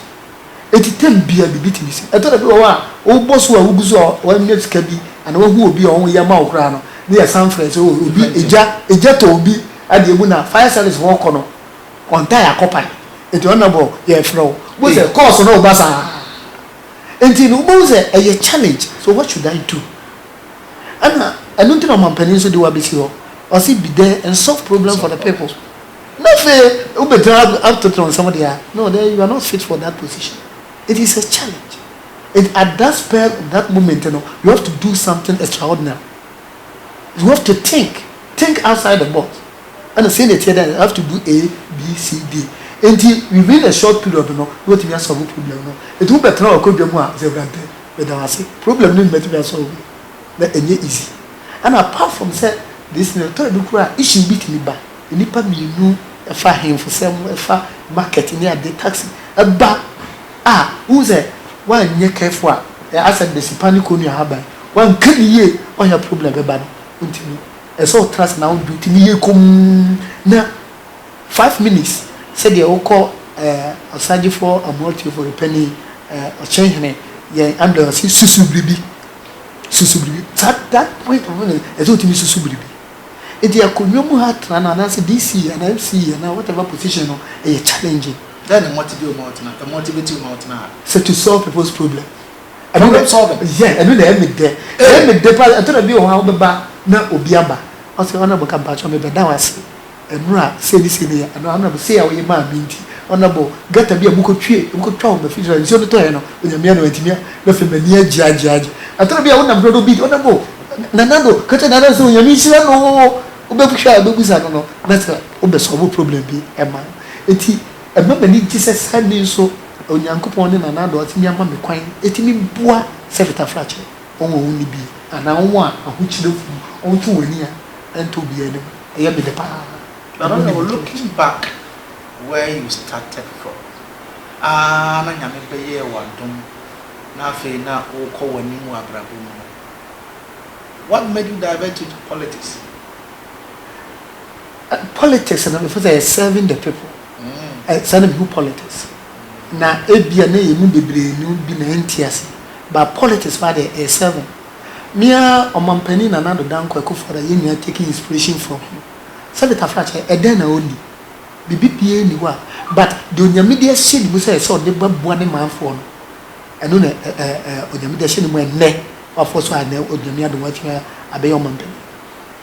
S2: Eti tem bia bibiti bisi eto da bi wa o boss wa wuguzu o nyet ka bi and wo hu obi o ya ma okra no ne ya san friends obi eja to obi ade mu na fire service wo kono on tire kopan eti honorable ye fro wo say course no basa enti no bo say a challenge so what should I do ana anu tin o man panin so de wa bisi ho or see be there and solve problem for the people nothing u better up to somebody no there you are not fit for that position. It is a challenge. At that spur of that moment, you have to do something extraordinary. You have to think outside the box. And the same thing you have to do A, B, C, D. Until within a short period, you have to solve a problem. It will be better or could be more but I say problem no better solve. That is easy. And apart from that, this issue beat me back. Nipa me nu efa him for some efa market near the taxi. Eba who say one nye careful as the Hispanic on your harbor one can ye on your problem eba untimi e so trust now do timi ye kom na 5 minutes said they all call Osaji for a multi for a penny or change me yeah under susu susubiri that point of view ezo timi susubiri edi akonwa mu ha trana na se DC and MC and whatever position no e challenging
S1: then motivate you not now
S2: so to solve people's problem
S1: problem solving
S2: yeah and then me de pa to be o ha obeba na obi aba o se ona boka ba cho me be da wase enura se ni se ni ana ona be se ya we ma minti honorable gata bia mukotwa me fidra nso to he no onyamia na watimia na fe mani agiagiage atoro bia wona brodo bi honorable nanado kata nanado so onyamia sira no obefuhwa obegusa no better obe solve problem bi ema enti ema mani Jesus handi so onyankopon ne nanado atimia ma me kwan etimi bua servita fracture onwo woni bi ana onwo a ahokyire fu onto wani a ento bi enim eya be de pa
S1: looking back where you started from. Na nyame beye wadom na afi na okọ wani mu abrabo mu. What made you divert to politics?
S2: Politics and because I serving the people. Serving who politics. Na ebia na yemu bebre nu bi na entiase. But politics what they serving. Mia omampani na nado danko ekofora yenya taking inspiration from him. Senator Frache eden na only bibipie ni wa but the onyamide hye ni mu say so de babua ne manfo no eno na onyamide hye ni mu enne afo so ana onyamia de watia abeyo mampani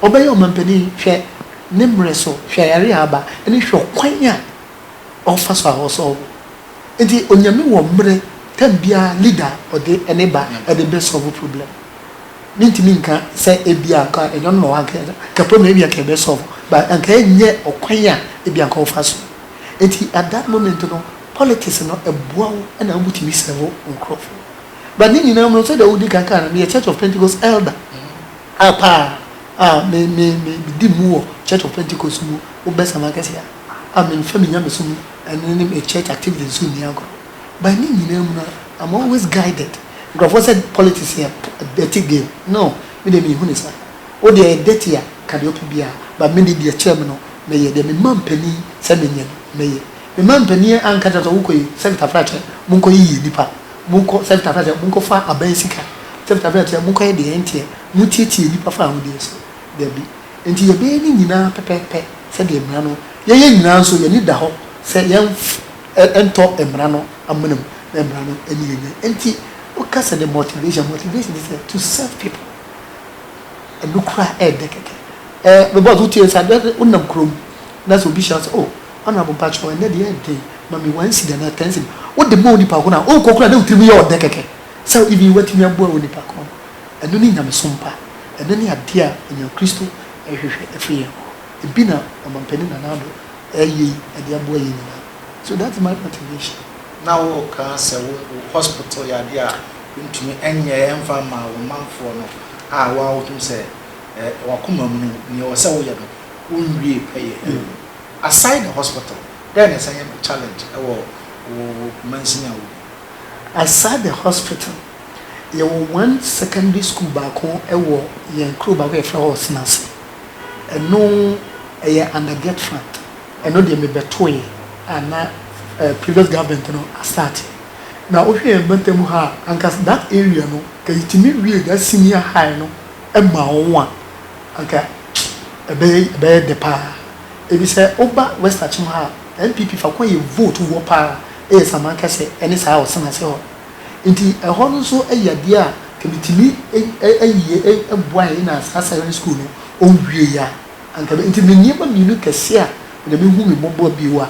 S2: obeyo mampani hwe ne mreso hwe yare aba ene hwe kwan a ofa so a so enti onyame wo mre tambia leader ode ene ba ede be solve problem nintimi nka say ebia ka enyo no wa ka problem ebia ka be solve but anka enye okwan a ebia nka ofa so enti at that moment no politics no ebua wo na amutimi sevo nkrofo but nini na mo say the odi kanka na Church of Pentecost elder apa me di mu Church of Pentecost mu obesa makasi me family nya mesu and a church activity so ni agro but nini na mo I'm always guided because said politics here a dirty game no me dey me hu ni sa o dey dirty a ka dey opibia but me dey chairman no me ye dey me mampani se me nye me mampani anka to wo koyi sector frache mun ko yi nipa mun ko sector frache mun ko fa aban sika sector frache mun ko ye dey entie mun tietie nipa fa ho dey so there be enti ye be ni nyina pepepe se dey mra no ye nyina so ye ni da ho se ye ento emra no amunum emra no eni ye enti because the motivation is to serve people and look cry dekeke because what you said unam krom that's obi shout oh honorable patcho and the day mami one see the attention what the money pa kuna oh kokura na utimi your dekeke so if you want me abo oni pa kon and no ni nyam sompa and no ni ade a in Christo ehwehwe efie e bi na omampani na nado eyi ade abo eyi na so that's my motivation.
S1: Now can say hospital ya dia ntumi enye emfa ma wo manfo no wa wotum say wakoma mu ni o say wo ye no unwie peye aside the hospital then is a challenge wo mention
S2: aside the hospital you one secondary school back on ewo yen crew back e fra house nase eno undergrad front eno de me betoye ana previous government no start now ohwe mbantemu ha anka that area no ka itimi wie that senior high no ema won anka ebe de pa ebi say oba west achim ha NPP fa kwa ye vote wo pa samanka se eni sa osana se ho nti eho no so eyade a kebitimi eboa ina secondary school no onwie ya anka nti menyeba minu kese a de me hu me bobo biwa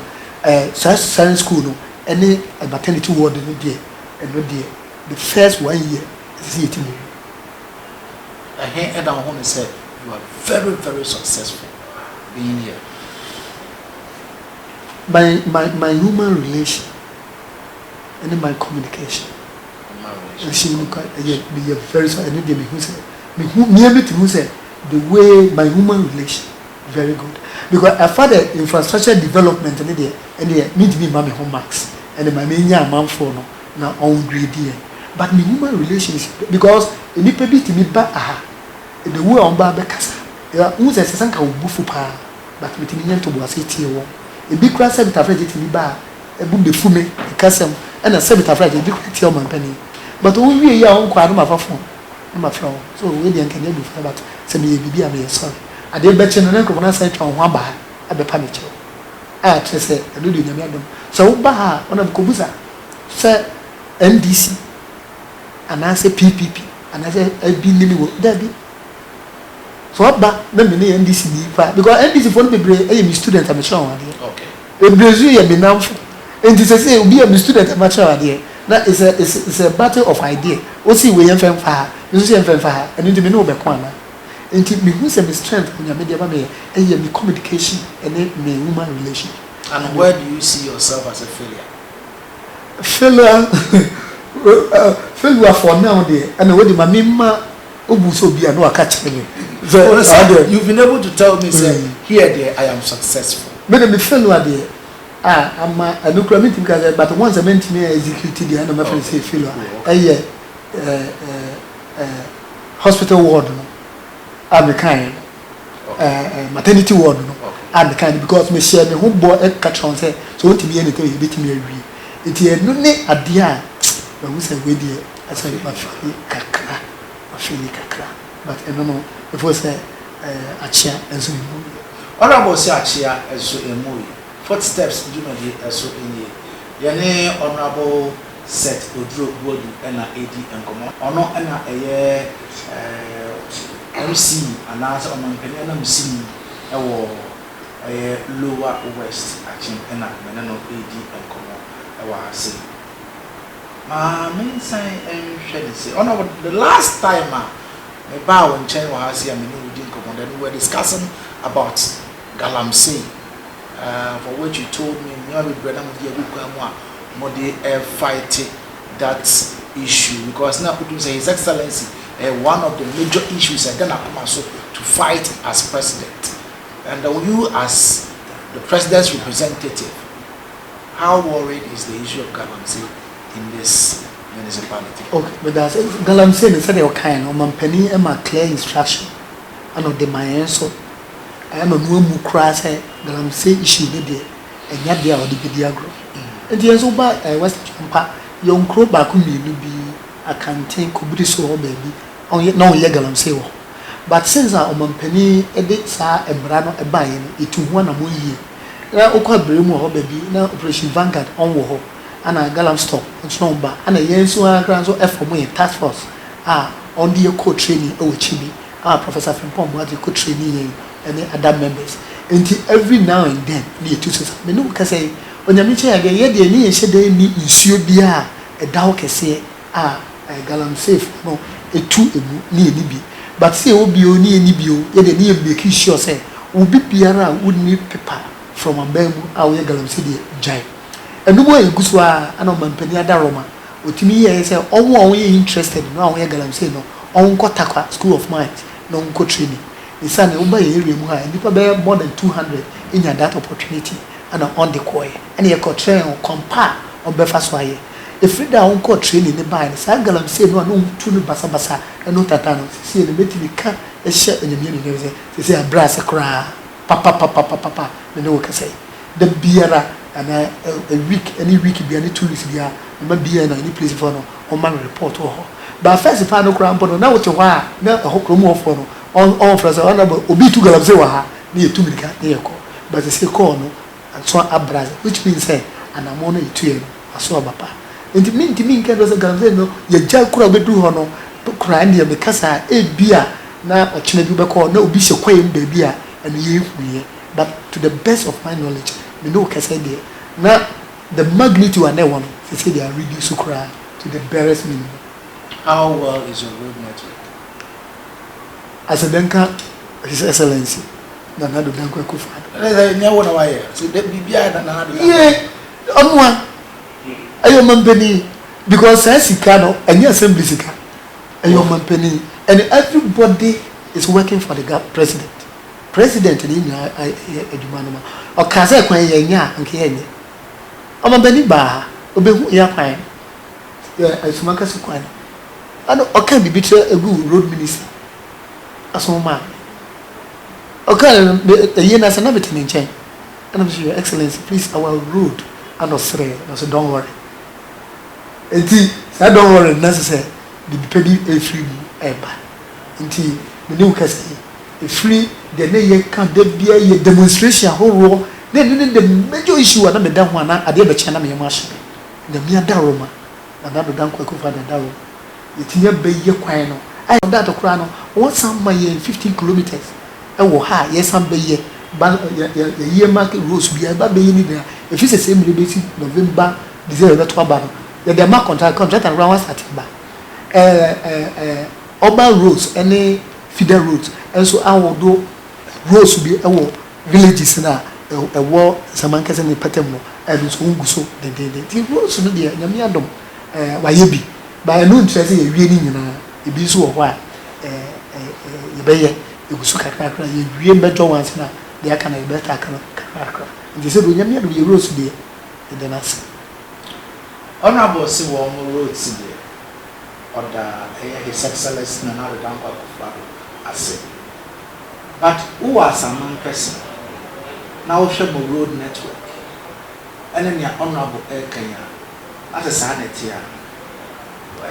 S2: secondary school no any maternity ward no there and no there the first 1 year is it me
S1: I hear Adam Hone say you are very very successful being here
S2: my human relation and my communication and she be very so and me who say me say the way my human relation very good because I found the infrastructure development and there need to be my home marks and my main man for no na on grade here but the human relations because any people to me ba the way on ba kasa ya who say sanka obufu pa but me timi nyento bo aseti wo e bi kra se bitafra je timi ba e bu be fume e kasam and na se bitafra je bi kra ti o man pani but who wie ya on kwa no mafafo my friend. So we didn't can do but send me a baby. I'm sorry. I did bet you no nko na say twa ho ba abepa me chew. Ah say I do nyame adom. So ba ha ona ko buza say NDC and I say PPP and I say abi nimi wo da bi. So ba na me ne NDC ni pa because NDC for no be me student am sure one dey.
S1: Okay.
S2: E brezu ye me namfo. Enti say obi am student am sure one dey. Na it's a battle of idea. O see we yen fem fa. You see yen fem fa and enti me no be ko ana. Enti me hu say me strength on your media ba me me communication and me human relation.
S1: And where do you see yourself as a failure?
S2: Failure for now there and what the mama obu so bia no aka kire me.
S1: So you've been able to tell me say here there I am successful.
S2: Me failure there I'm a no crime because but once I meant me execute the and my friend say failure. Hospital ward no. I'm the kind maternity ward no. I'm the kind because me share me home boy e catch on say so want to be anything you bet me awie. Enti no ne ade a we say we dey asa ma feel kakra but I don't know before say achia enso mu.
S1: Honorable say achia enso emu. Footsteps Jumadi enso enye. Yene honorable set Odro Bodu na AD enkomo. Ono na eye MC anasa omampeni na MC ewo lower west achim na menano AD enkomo ewa hase. Ma me say hwede say honorable the last time me ba won chen wa hase am no udi enkomo then we were discussing about Galamsey for which you told me you be brother mo dey agukwa mo a mo dey fight that issue because now put say his excellency one of the major issues Ghana come so to fight as president and you as the president's representative how worried is the issue of Galamsey in this municipality?
S2: Okay, but that's Galamsey is said kind of mampani e ma clear instruction and of the mayenso and no mu kra say Galamsey issue ne dey enya dey a odi bidi agro enti enso ba west champa yon kro ba ku mi no bi akanten kobiri so ho ba bi on ye Galamsey wo but since our mampani e dey sa emra no e ba ye no etu ho na mo yie na okwa bremu ho ba bi na operation Vanguard on wo ho ana Galam stop nso ba ana yenso akra nso efo mo task force on the code training e wo chibi Professor Frimpong mo adi code training and other members until every now and then me to say me no ka say onyamiche ya ye de ni yehede ni nsuo bia e dawo kese Galamsey no etu emu ni eni bi but say obi oni eni bi o ye de ni make sure say obi biara would need paper from ambemu we Galamsey de jai enu mo eguso ana mampani adaroma otimi ye say owo ye interested no we Galamsey no on kotakwa school of mines no nko training isane uba ye area mu ha nipa be more than 200 in that opportunity and on the coy and ye ko train on compare on be fa so aye if frida on ko training ne ba ni sa Galamsey no tu no basa basa no tata no see ne betimi ka e hye enyamie ne say abra se kra papa me no ka say the biara and a week any week be any 2 weeks bia ma bia na any place for no on man report ho but first pa no kra mpo na wo te ho a na hokromu ho no on frasa on obi tu Galamsey wa ha na ye tu mirika na ye ko but say call no so abraz which means say anamono itu ye aso baba enti min kan do say Galamsey no ye ja kura bedu ho no kura ndi be kasa e bia na ochina bi be call na obi hye kwai mba bia and ye huye but to the best of my knowledge me no kasa there na the magnitude and one say they are reduced kura to the barest minimum.
S1: How well is your road network?
S2: As a banker, His Excellency, Nana Danko Kufa.
S1: Never know why. So that be behind another.
S2: Yeah, on one. I am Mampeni because I see Kano and your assembly sika. I am Mampeni and everybody is working for the president. President in Edumanuma or Kaza Kwanya and Kenya. I'm a Benny Bar, Obehu Yapan. Yeah, I smoke as a quan. I can't be betrayed a good road minister. As a man. Okay, the year as an everything in chain. And I'm sure, Your Excellency, please, our road and not say, so don't worry. And see, I don't worry, necessary. The baby a free eba nti me ne ukase e free the ne ye kan da bia ye demonstration ahoro na ne the major issue na me da ho na ade be che na me yema hye na me adaro ma na da dan kwa kufa da daro yetinya be ye kwan no ai da to kura no won san ma ye 15 kilometers e wo ha ye san be ye ba ye market roads bia ba be ye ni da if you say me be si November December to ba no ye the mark contract and round start ba urban roads any feeder roads and so our do roads be our villages na ewo samankase ne patem no and so nguso the roads no dia nyame adom waye bi ba no interest ye wie ni nyina e bi so wo ho a ye beye egusu kakra ye wie bejo once na they aka na better aka kakra nti se do nyame adom ye roads bi de na se
S1: honorable si wo roads bi order his excellence na na dan kwa ase but who are some person now share mo road network and then your honorable Kenya at a sanity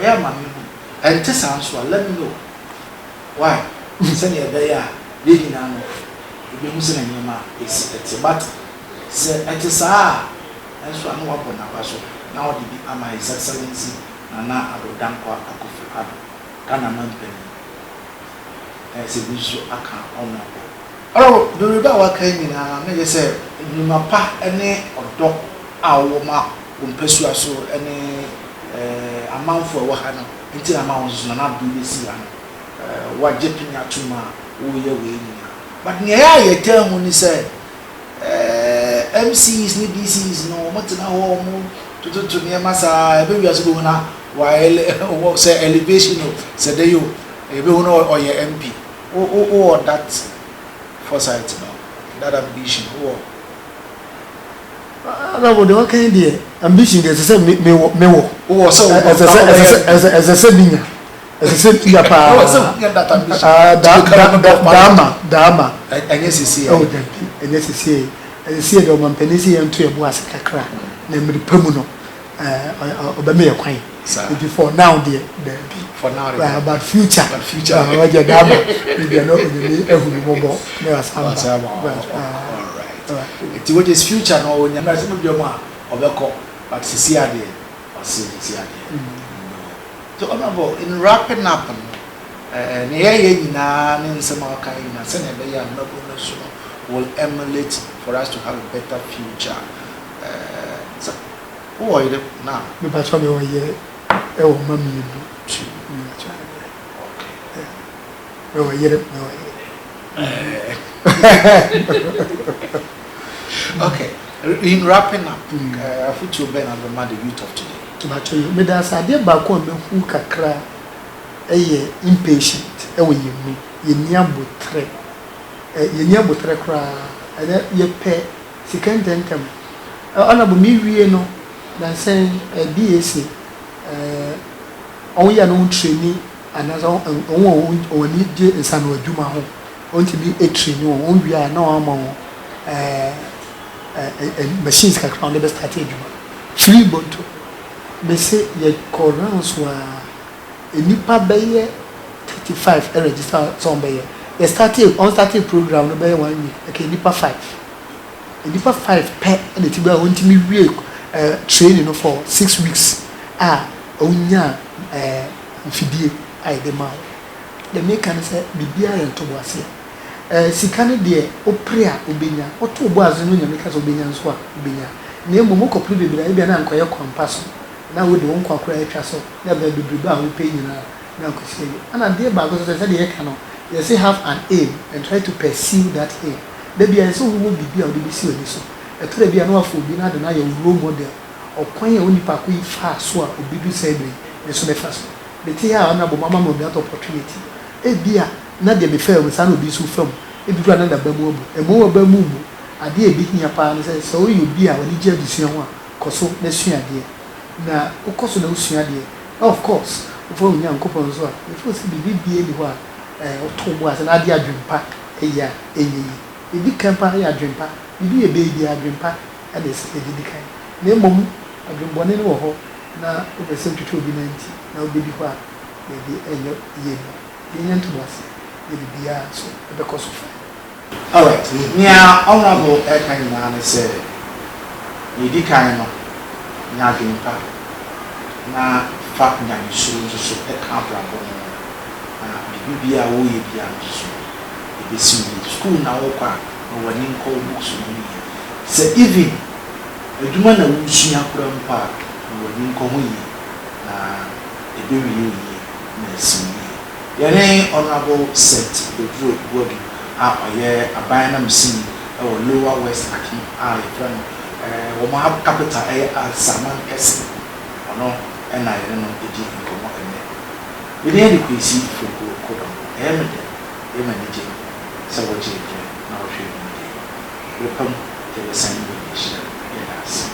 S1: yeah man and this answer let me know why send you there leading now if you muslim nyama is it but say it is and so I know what na so now the be am his excellency na adodankwa akufo kana mampeni as a visual account oh the river wa kan nyina na je say nyuma pa ene odo awoma umpesu aso ene amanfo wa ha no nti na ma wonso na do besi ha wa jepinya tuma wo ye we nyina but ne ya ye tamu ni say MCs ni DCs no motina ho mo to ne masa ebe wi aso na while say elevation say dey you ebe hu no or your MP or that foresight no that ambition or
S2: no the one kind there ambition there say me wo
S1: so
S2: as a sabinya as a sabinya pa
S1: that ambition
S2: dama
S1: enye sisi
S2: oh enye sisi sisi de o mampenisi ye nto ebo asakakra na mmiri pamu no obame ye kwan before now the
S1: for now
S2: about future what you dama we no ehunu mobo na asamba
S1: all right it is future no nyama se no biom a obeko but sisi ade or sisi ade so honorable in wrapping up ne ye nyina ne nsema kai na se na be ya mabo no so will emulate for us to have a better future so who are you now
S2: me ba so me wo ye e wo mami no
S1: okay in wrapping up future ben and the youth of today
S2: to me da sa de ba ko me hu kakra impatient e wo yemi yenia botre kra ye pe sikantentem ona bo mi wie no na sen BAC on ya no training anaza on ni je nsano adwuma ho on ti bi training on wia na on ma machines ka crown be start adwuma free bonto me say ye corrance wa enipa be ye 35 register some be ye ye started program no be 1 week okay enipa 5 per and ti be on ti mi wie training no for 6 weeks onya mfidie ai de ma the make an say bibia ye to boase sika ne de opre a obenya oto boase no nya meka so obenya nso a obenya na emu ko pro bibia bia na nkoye compass na we de won kwa kora atwa so na be bibia a wo pe nyina na ko sie ana de ba go so say de ka no you say have an aim and try to pursue that aim de bia so wo bibia o de bi si oni so eto bia no afọ obi na de na ye role model okwan ya oni pa ko ifa so a obi du say be so be fast beti ya na bo mama mo that opportunity bia na de be fail sa na obi so fam bi kura na da ba mu ba mu ade e bi hia pa na say so you bi a woni je adusua ho a koso na sua ade na ukoso na usua ade of course ufo nya nkopon so a ufo si bi bi ni ho a oto bo ase na ade adwempa eya enyi bi kan pa ya adwempa bi e be bi adwempa ade se di kan na mom adwembone ne wo ho na obese tutu obi nanti na obi bi ho a baabi ɛnyɛ yie no yɛnyɛ ntoboase yɛ biribiara so ɛbɛkɔ so fa.
S1: Alright, nea honorable ɛka nyinaa ne sɛ yɛdi kan no nya adwempa na fa nyamesuro nso so ɛka abrabɔ no na biribiara wɔyɛ biara nso so ɛbɛsi yie school na wɔkɔ a na wɔne nkɔ books no yie sɛ even adwuma na wosua koraa mpo a na wɔne nkɔ ho yie na ɛbɛwie yie na asi yie yɛne honorable St. Bedro Egbuadu a ɔyɛ aban na mesini ɛwɔ Lower West Akim a yɛfrɛ no wɔn ha capital ɛyɛ Alsaman Kɛse ɔno ɛna yɛne no ɛdi nkɔmmɔ ɛnɛ yɛne yɛde kwesi Fokuo Kodɔm ɛyɛ me dɛ ɛma ne gye sɛ wɔgye yɛ na wɔhwɛ mu de wɔpam yɛbɛsan mu yɛhyira yɛda ase